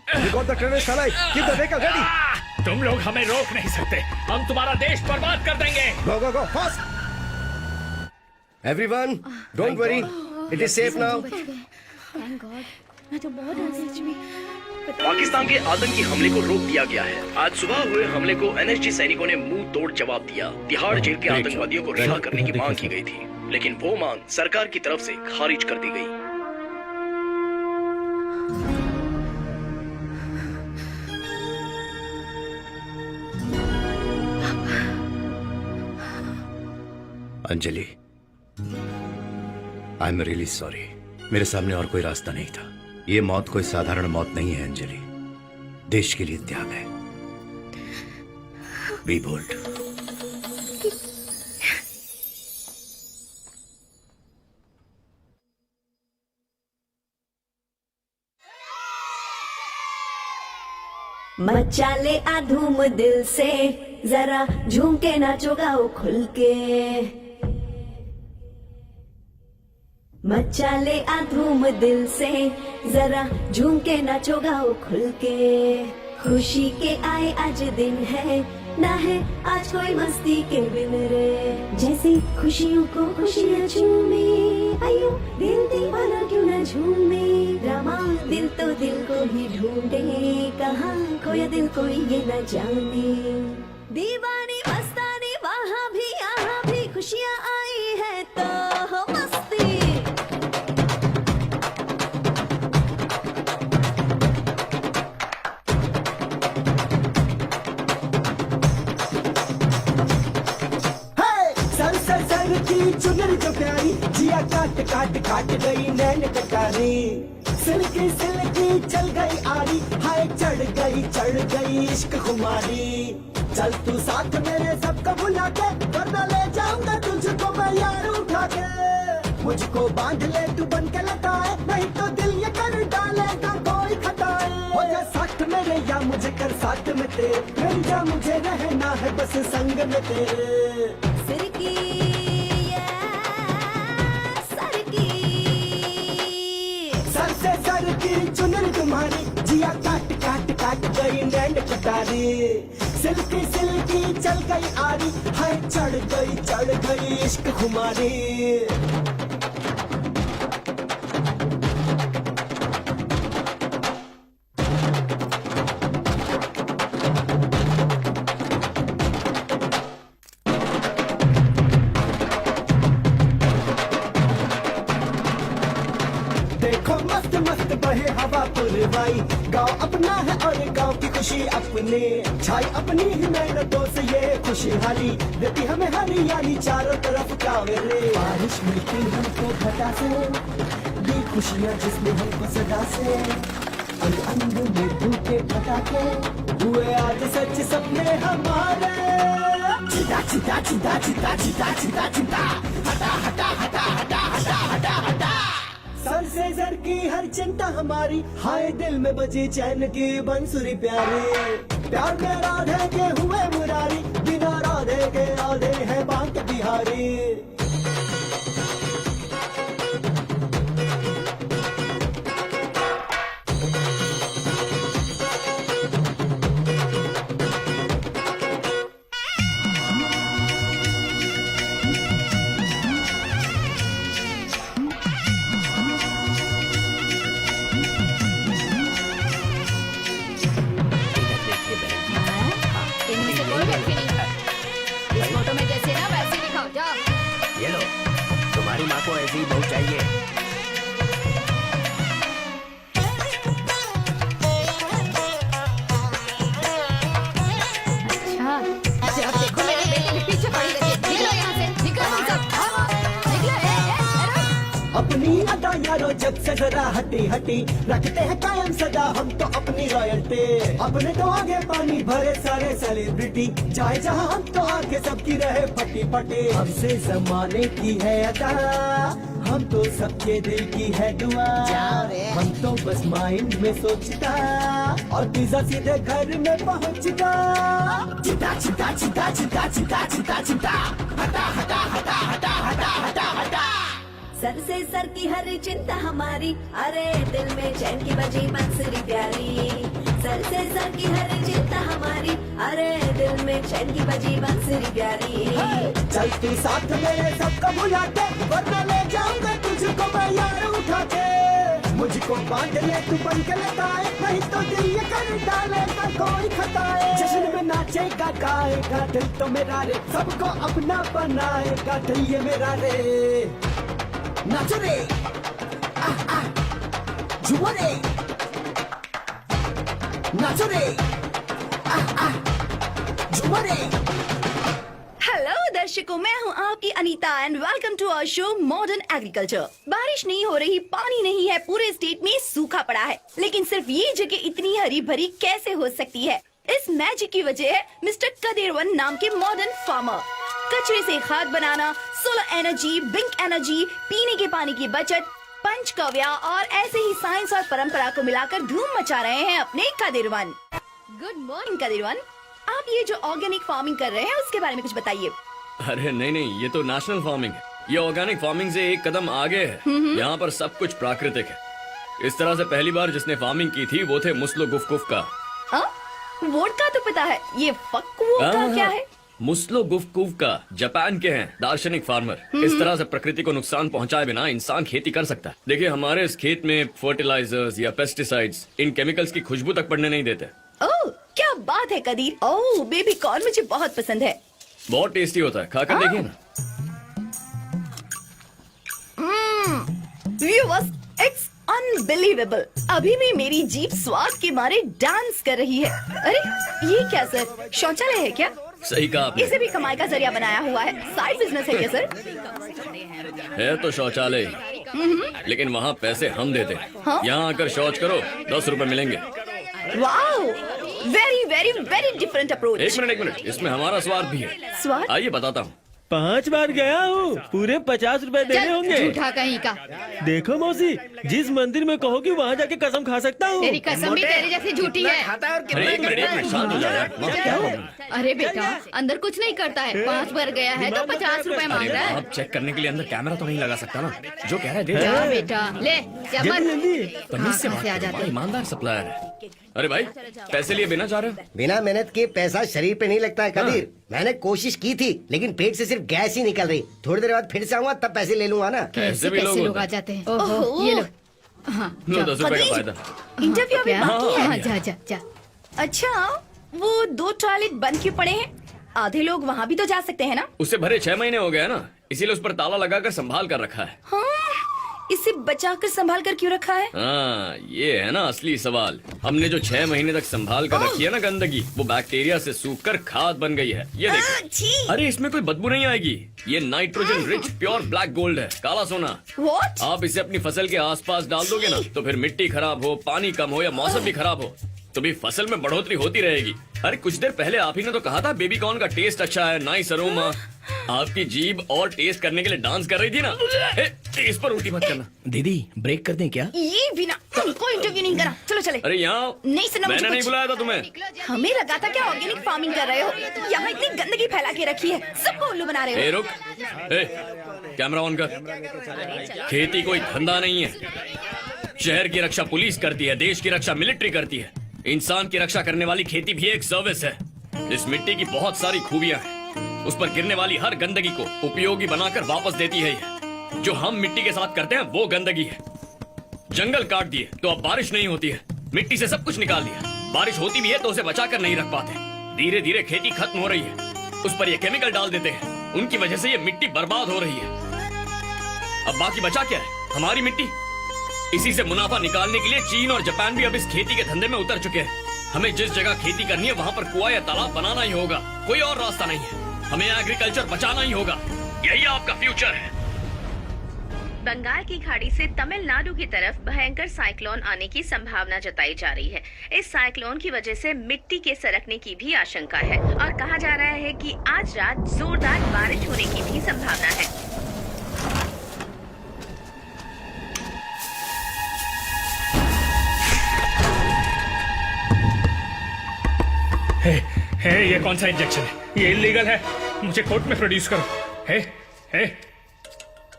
We got the terrorist alive. Keep the vehicle ready. तुम लोग हमें रोक नहीं सकते, हम तुम्हारा देश बर्बाद कर देंगे। Go, go, go, fast. Everyone, don't worry. It is safe now. Thank God. मैं तो बहुत डर सच में। पाकिस्तान के आतंकी हमले को रोक दिया गया है। आज सुबह हुए हमले को एनएसजी सैनिकों ने मुंह तोड़ जवाब दिया। तिहाड़ जेल के आतंकवादियों को रिहा करने की मांग की गई थी, लेकिन वो मांग सरकार की तरफ से खारिज कर दी गई। Anjali, I am really sorry. मेरे सामने और कोई रास्ता नहीं था। ये मौत कोई साधारण मौत नहीं है अंजलि, देश के लिए त्याग है। Be bold. मचा ले आ धूम दिल से, जरा झूम के नाचो गाओ खुल के। मचा ले आ धूम दिल से, जरा झूम के नाचो गाओ खुल के। खुशी के आए आज दिन है, ना है आज कोई मस्ती के बिन रे। जैसी खुशियों को खुशियाँ झूमे, आयो दिल दीवाना क्यों ना झूमे। रमा दिल तो दिल को ही ढूंढे, कहाँ खोया दिल कोई ये न जाने। दीवानी मस्तानी वहाँ भी यहाँ भी खुशियाँ आई है तो हो मस्ती। चुनर जो प्यारी, जिया काट काट काट गई नैन कटारी। सिल्की सिल्की चल गई आरी, हाय चढ़ गई इश्क खुमारी। चल तू साथ मेरे सबको बुला के, वरना ले जाऊंगा तुझको मैं यार उठा के। मुझको बांध ले तू बन के लटाए, नहीं तो दिल ये कर डालेगा कोई खटाए। हो जा साथ मेरे या मुझे कर साथ में तेरे, मिल जा मुझे रहना है बस संग में तेरे। सिरकी सर की चुनर तुम्हारी, जिया काट काट काट गई नैन कटारी। सिल्की सिल्की चल गई आरी, हाय चढ़ गई इश्क खुमारी। पुरवाई गाँव अपना है और गाँव की खुशी अपने। छाई अपनी ही मेहनतों से ये खुशहाली, देती हमें हरियाली चारों तरफ कावेरे। बारिश मिलती हमको घटा से, ये खुशियाँ जिसमें हमको सदा से। अंग में भूखे पटाखे हुए आज सच सपने हमारे। चिता चिता चिता चिता चिता चिता चिता, हटा हटा हटा हटा हटा हटा हटा। सर से सर की हर चिंता हमारी, हाय दिल में बजी चैन की बंसुरी प्यारी। प्यार में राधे के हुए मुरारी, बिना राधे के राधे है बांके बिहारी। फोटो में जैसे ना वैसे दिखाओ जाओ। ये लो, तुम्हारी माँ को ऐसी ही बहू चाहिए। अच्छा, जब देखो मेरे बेटे के पीछे पड़ी रहती है। निकलो यहाँ से, निकलो तुम सब, निकलो। अपनी अदा यारो जग से जरा हटी हटी, रखते हैं कायम सदा हम तो अपनी रॉयल्टी। अपने तो आगे पानी भरे सारे सेलिब्रिटी, चाहे जहाँ हम तो आगे सबकी रहे फटी फटी। हमसे जमाने की है अदा, हम तो सबके दिल की है दुआ। हम तो बस माइंड में सोचता, और पिज्जा सीधे घर में पहुँचता। चिता चिता चिता चिता चिता चिता चिता, हटा हटा हटा हटा हटा हटा हटा। सर से सर की हर चिंता हमारी, अरे दिल में चैन की बजी बंसुरी प्यारी। सर से सर की हर चिंता हमारी, अरे दिल में चैन की बजी बंसुरी प्यारी। चलती साथ मेरे सबको भुला के, वरना ले जाऊंगा तुझको मैं यार उठा के। मुझको बांध ले तू बन के लगाए, नहीं तो दिल ये कर डालेगा कोई खताए। जश्न में नाचेगा गाएगा दिल तो मेरा रे, सबको अपना बनाएगा दिल ये मेरा रे। नाचो रे झूमो रे, नाचो रे झूमो रे। हेलो दर्शकों, मैं हूँ आपकी Anita and welcome to our show modern agriculture. बारिश नहीं हो रही, पानी नहीं है, पूरे स्टेट में सूखा पड़ा है, लेकिन सिर्फ ये जगह इतनी हरी भरी कैसे हो सकती है? इस मैजिक की वजह है मिस्टर कदीरवन नाम के मॉडर्न फार्मर। कचरे से खाद बनाना, सोलर एनर्जी, बिंक एनर्जी, पीने के पानी की बचत, पंचगव्य और ऐसे ही साइंस और परंपरा को मिलाकर धूम मचा रहे हैं अपने कदीरवन। गुड मॉर्निंग कदीरवन, आप ये जो ऑर्गेनिक फार्मिंग कर रहे हैं उसके बारे में कुछ बताइए। अरे नहीं, ये तो नेशनल फार्मिंग है। ये ऑर्गेनिक फार्मिंग से एक कदम आगे है। यहाँ पर सब कुछ प्राकृतिक है। इस तरह से पहली बार जिसने फार्मिंग की थी वो थे मुस्लो गुफ्कुफ का। वोडका तो पता है, ये फक वोडका क्या है? मुस्लो गुफ्कुफ का जापान के हैं दार्शनिक फार्मर। इस तरह से प्रकृति को नुकसान पहुंचाए बिना इंसान खेती कर सकता है। देखिए हमारे इस खेत में फर्टिलाइजर्स या पेस्टिसाइड्स, इन केमिकल्स की खुशबू तक पड़ने नहीं देते। ओह क्या बात है कदीर। ओह बेबी कॉर्न मुझे बहुत पसंद है। बहुत टेस्टी होता है, खाकर देखिए ना। It's unbelievable. अभी भी मेरी जीभ स्वाद के मारे डांस कर रही है। अरे ये क्या सर, शौचालय है क्या? सही कहा आपने। इसे भी कमाई का जरिया बनाया हुआ है। साइड बिजनेस है क्या सर? है तो शौचालय, लेकिन वहाँ पैसे हम देते हैं। हाँ? यहाँ आकर शौच करो, 10 रुपए मिलेंगे। Wow, very very very different approach. एक मिनट, इसमें हमारा स्वाद भी है। स्वाद? आइए बताता हूँ। 5 बार गया हूँ, पूरे 50 रुपए देने होंगे। झूठा कहीं का। देखो मौसी, जिस मंदिर में कहोगी वहाँ जाके कसम खा सकता हूँ। तेरी कसम भी तेरी जैसी झूठी है। अरे एक मिनट शांत हो जाओ यार। माँ, क्या हुआ? अरे बेटा अंदर कुछ नहीं करता है, 5 बार गया है तो 50 रुपए मांग रहा है। आप चेक करने के लिए अंदर कैमरा तो नहीं लगा सकता ना? जो कह रहा है दे जा दो। बेटा ले जा मत। जल्दी तमीज से कहाँ से आ बात जाते करो, हैं? ईमानदार सप्लायर है। अरे भाई पैसे लिए बिना जा रहे हो? बिना मेहनत के पैसा शरीर पे नहीं लगता है कबीर। मैंने कोशिश की थी लेकिन पेट से सिर्फ गैस ही निकल रही। थोड़ी देर बाद फिर से आऊंगा तब पैसे ले लूंगा ना। ऐसे भी लोग लोग होते आ हैं। जाते हैं। ओहो ये लो। हाँ लो 10 रुपए का फायदा। इंटरव्यू अभी क्या? बाकी है। हाँ जा जा जा। अच्छा वो 2 टॉयलेट बंद क्यों पड़े हैं? आधे लोग वहाँ भी तो जा सकते हैं ना? उससे भरे 6 महीने हो गए ना, इसीलिए उस पर ताला लगाकर संभाल कर रखा है। हाँ, इसे बचाकर संभाल कर क्यों रखा है? हाँ ये है ना असली सवाल। हमने जो 6 महीने तक संभाल कर रखी है ना गंदगी, वो बैक्टीरिया से सूखकर खाद बन गई है। ये देखो। छी! अरे इसमें कोई बदबू नहीं आएगी। ये nitrogen rich pure black gold है, काला सोना। What? आप इसे अपनी फसल के आसपास डाल दोगे ना, तो फिर मिट्टी खराब हो, पानी कम हो या मौसम भी खराब हो, तो भी फसल में बढ़ोतरी होती रहेगी। अरे कुछ देर पहले आप ही ने तो कहा था बेबी कॉर्न का टेस्ट अच्छा है, नाइस अरोमा। आपकी जीभ और टेस्ट करने के लिए डांस कर रही थी ना। इस पर उल्टी मत करना। दीदी ब्रेक कर दें क्या? ये बिना कोई इंटरव्यू नहीं करा। चलो चले। अरे यहाँ नहीं सुना मुझे मैंने नहीं कुछ। बुलाया था तुम्हें। हमें लगा था क्या ऑर्गेनिक फार्मिंग कर रहे हो? यहाँ इतनी गंदगी फैला के रखी है, सबको उल्लू बना रहे ए हो। रुक, कैमरा ऑन कर। खेती कोई धंधा नहीं है। शहर की रक्षा पुलिस करती है, देश की रक्षा मिलिट्री करती है। इंसान की रक्षा करने वाली खेती भी एक सर्विस है। इस मिट्टी की बहुत सारी खूबियां हैं। उस पर गिरने वाली हर गंदगी को उपयोगी बनाकर वापस देती है ये। जो हम मिट्टी के साथ करते हैं वो गंदगी है। जंगल काट दिए तो अब बारिश नहीं होती है। मिट्टी से सब कुछ निकाल दिया, बारिश होती भी है तो उसे बचा कर नहीं रख पाते। धीरे धीरे खेती खत्म हो रही है। उस पर ये केमिकल डाल देते हैं, उनकी वजह से ये मिट्टी बर्बाद हो रही है। अब बाकी बचा क्या है? हमारी मिट्टी। इसी से मुनाफा निकालने के लिए चीन और जापान भी अब इस खेती के धंधे में उतर चुके हैं। हमें जिस जगह खेती करनी है वहाँ पर कुआं या तालाब बनाना ही होगा, कोई और रास्ता नहीं है। हमें एग्रीकल्चर बचाना ही होगा, यही आपका फ्यूचर है। बंगाल की खाड़ी से तमिलनाडु की तरफ भयंकर साइक्लोन आने की संभावना जताई जा रही है। इस साइक्लोन की वजह से मिट्टी के सरकने की भी आशंका है और कहा जा रहा है कि आज रात जोरदार बारिश होने की भी संभावना है। ये कौन सा इंजेक्शन है? ये इलीगल है, मुझे कोर्ट में प्रोड्यूस करो।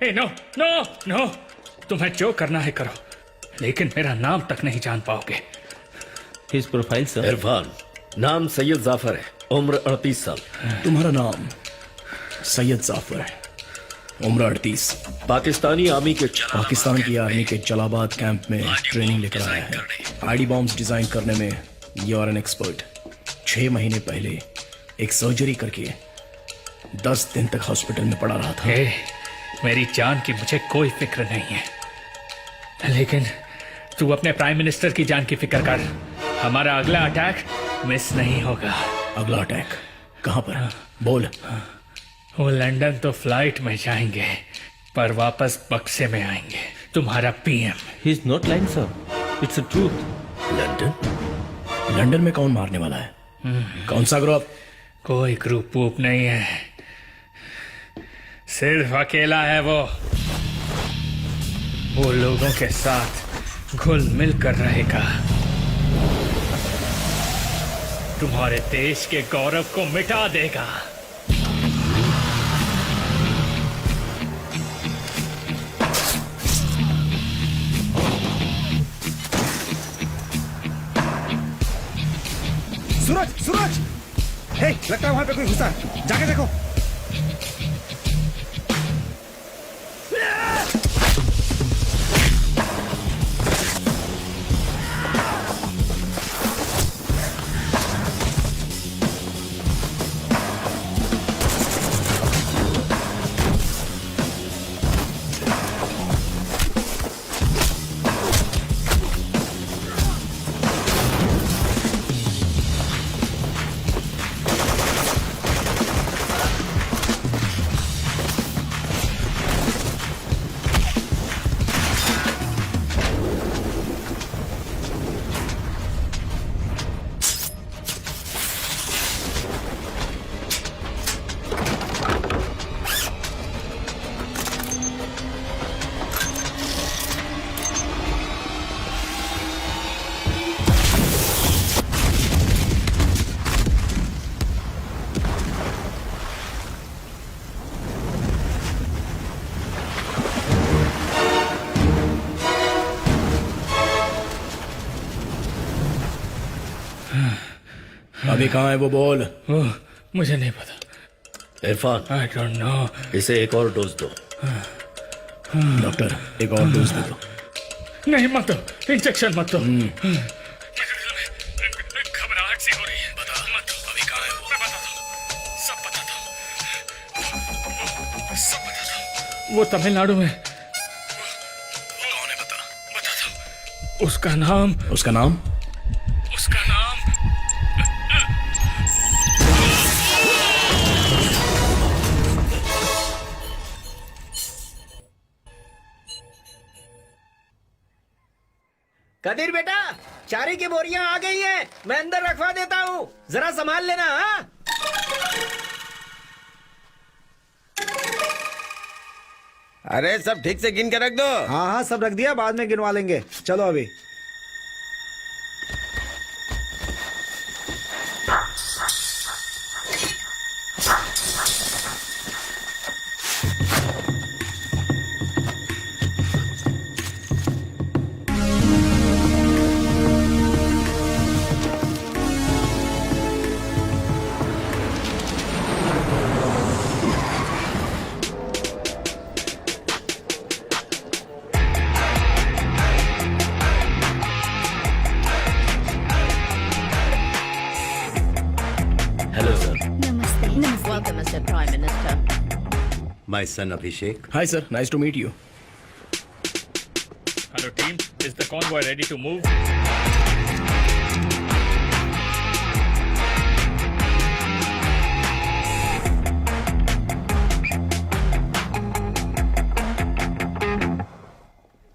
नो नो नो, तुम्हें जो करना है करो, लेकिन मेरा नाम तक नहीं जान पाओगे। His profile sir. इरफान, नाम सैयद जाफर है, उम्र 38 साल। तुम्हारा नाम सैयद जाफर है, उम्र 38। पाकिस्तानी पाकिस्तान की आर्मी के जलालाबाद कैंप में ट्रेनिंग लेकर आया है। आईडी बॉम्ब्स डिजाइन करने में यू आर एन एक्सपर्ट। 6 महीने पहले एक सर्जरी करके 10 दिन तक हॉस्पिटल में पड़ा रहा था। मेरी जान की मुझे कोई फिक्र नहीं है, लेकिन तू अपने प्राइम मिनिस्टर की जान की फिक्र कर। हमारा अगला अटैक मिस नहीं होगा। अगला अटैक कहाँ पर? बोल। वो लंदन तो फ्लाइट में जाएंगे, पर वापस बक्से में आएंगे। तुम्हारा PM. He is not lying sir, it's a truth. London में कौन मारने वाला है? कौन सा ग्रुप? कोई ग्रुप वूप नहीं है, सिर्फ अकेला है वो लोगों के साथ घुल मिल कर रहेगा। तुम्हारे देश के गौरव को मिटा देगा। सूरज, हे, लगता है वहां पे कोई घुसा है, जाके देखो। अभी कहाँ है वो? बोल। मुझे नहीं पता। Irfan, I don't know. इसे एक और डोज दो। डॉक्टर, एक और डोज दे दो। नहीं, मत दो, इंजेक्शन मत दो। घबराहट सी हो रही है। बता, अभी कहाँ है वो? मैं बताता हूँ, सब बताता हूँ, सब बताता हूँ। वो तमिलनाडु में। कौन है? बताता हूँ। उसका नाम कदीर बेटा, चारे की बोरियां आ गई हैं, मैं अंदर रखवा देता हूँ, जरा संभाल लेना। हाँ, अरे सब ठीक से गिन के रख दो। हाँ, सब रख दिया, बाद में गिनवा लेंगे। चलो अभी। Welcome, Mr. Prime Minister. My son Abhishek. Hi sir, nice to meet you. Hello team, is the convoy ready to move?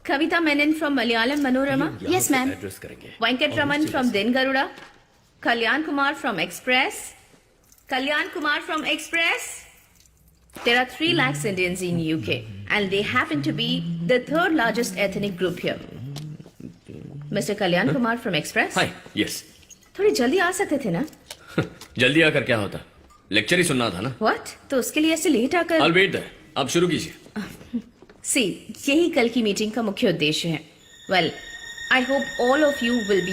Kavita Menon from Malayalam Manorama. Yes, ma'am. Address करेंगे। Venkat Raman from Din Garuda. Kalyan Kumar from Express. Kalyan Kumar from Express. There are 3 lakhs Indians in UK and they happen to be the 3rd largest ethnic group here. Mr. Kalyan Kumar from Express. Hi, yes. थोड़ी जल्दी आ सकते थे ना? जल्दी आकर क्या होता? Lecture ही सुनना था ना। What? तो उसके लिए ऐसे लेट आकर? I'll wait there. आप शुरू कीजिए। See, यही कल की मीटिंग का मुख्य उद्देश्य है. Well, I hope all of you will be